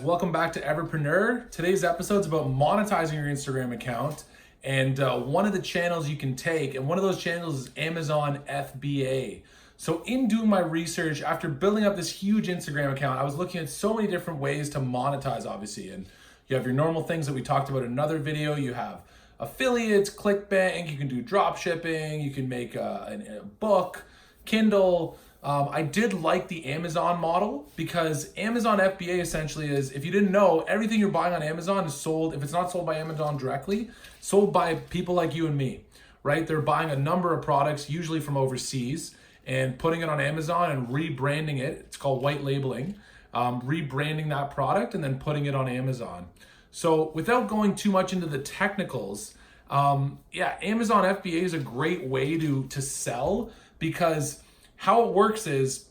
Welcome back to Everpreneur. Today's episode is about monetizing your Instagram account and one of the channels you can take, and one of those channels is Amazon FBA. So in doing my research, after building up this huge Instagram account, I was looking at so many different ways to monetize, obviously. And you have your normal things that we talked about in another video. You have affiliates, ClickBank, you can do drop shipping, you can make a book, Kindle. I did like the Amazon model because Amazon FBA essentially is, if you didn't know, everything you're buying on Amazon is sold, if it's not sold by Amazon directly, sold by people like you and me, right? They're buying a number of products, usually from overseas, and putting it on Amazon and rebranding it. It's called white labeling, rebranding that product and then putting it on Amazon. So without going too much into the technicals, Amazon FBA is a great way to sell, because how it works is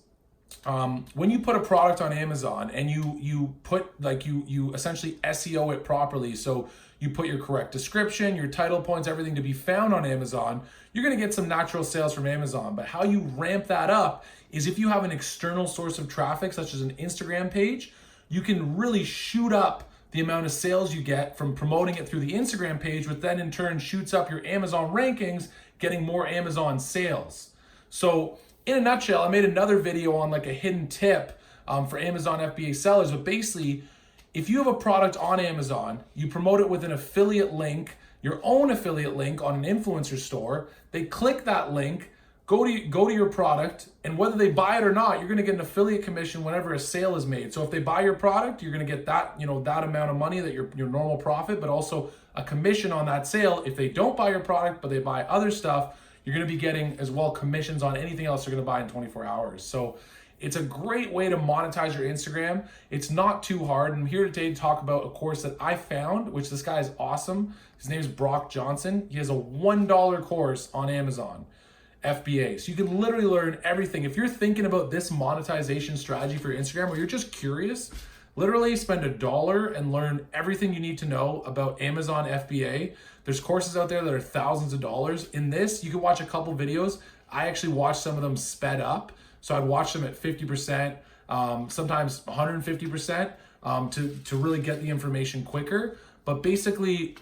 when you put a product on Amazon and you essentially SEO it properly, so you put your correct description, your title points, everything to be found on Amazon, you're gonna get some natural sales from Amazon. But how you ramp that up is if you have an external source of traffic, such as an Instagram page, you can really shoot up the amount of sales you get from promoting it through the Instagram page, which then in turn shoots up your Amazon rankings, getting more Amazon sales. So in a nutshell, I made another video on like a hidden tip for Amazon FBA sellers. But basically, if you have a product on Amazon, you promote it with an affiliate link, your own affiliate link on an influencer store, they click that link, go to your product, and whether they buy it or not, you're gonna get an affiliate commission whenever a sale is made. So if they buy your product, you're gonna get that, that amount of money, that your normal profit, but also a commission on that sale. If they don't buy your product, but they buy other stuff, you're gonna be getting as well commissions on anything else you're gonna buy in 24 hours. So it's a great way to monetize your Instagram. It's not too hard. I'm here today to talk about a course that I found, which this guy is awesome. His name is Brock Johnson. He has a $1 course on Amazon FBA. So you can literally learn everything. If you're thinking about this monetization strategy for your Instagram, or you're just curious, literally spend $1 and learn everything you need to know about Amazon FBA. There's courses out there that are thousands of dollars. In this, you can watch a couple videos. I actually watched some of them sped up. So I'd watch them at 50%, sometimes 150%, to really get the information quicker. But basically,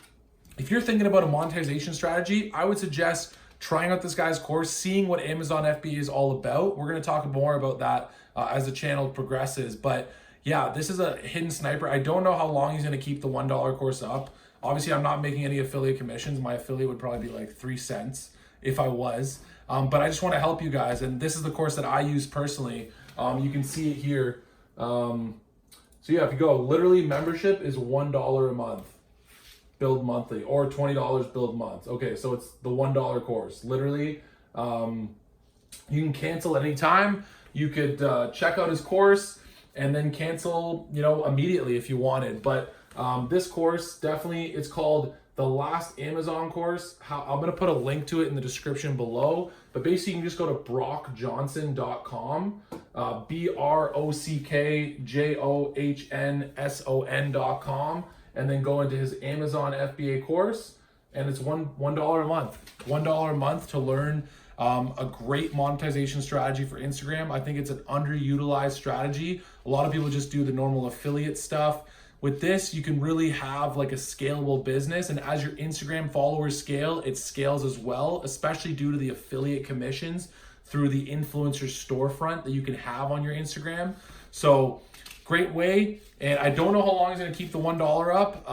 if you're thinking about a monetization strategy, I would suggest trying out this guy's course, seeing what Amazon FBA is all about. We're gonna talk more about that as the channel progresses. But yeah, this is a hidden sniper. I don't know how long he's gonna keep the $1 course up. Obviously, I'm not making any affiliate commissions. My affiliate would probably be like 3 cents if I was. But I just want to help you guys. And this is the course that I use personally. You can see it here. So yeah, if you go, literally membership is $1 a month, build monthly, or $20 build month. Okay, so it's the $1 course. Literally, you can cancel at any time. You could check out his course and then cancel, immediately if you wanted. But this course, definitely, it's called The Last Amazon Course. I'm gonna put a link to it in the description below. But basically, you can just go to brockjohnson.com, BROCKJOHNSON.com, and then go into his Amazon FBA course. And it's $1 a month. $1 a month to learn a great monetization strategy for Instagram. I think it's an underutilized strategy. A lot of people just do the normal affiliate stuff. With this, you can really have like a scalable business, and as your Instagram followers scale, it scales as well, especially due to the affiliate commissions through the influencer storefront that you can have on your Instagram. So great way. And I don't know how long he's gonna keep the $1 up,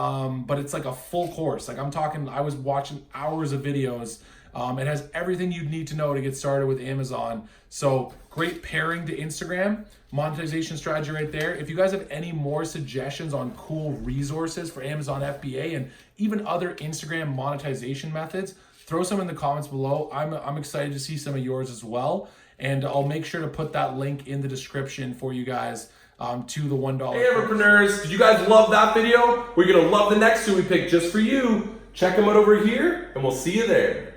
but it's like a full course. Like I was watching hours of videos. It has everything you'd need to know to get started with Amazon. So great pairing to Instagram, monetization strategy right there. If you guys have any more suggestions on cool resources for Amazon FBA and even other Instagram monetization methods, throw some in the comments below. I'm excited to see some of yours as well. And I'll make sure to put that link in the description for you guys to the $1. Hey Everpreneurs, did you guys love that video? We're gonna love the next two we picked just for you. Check them out over here and we'll see you there.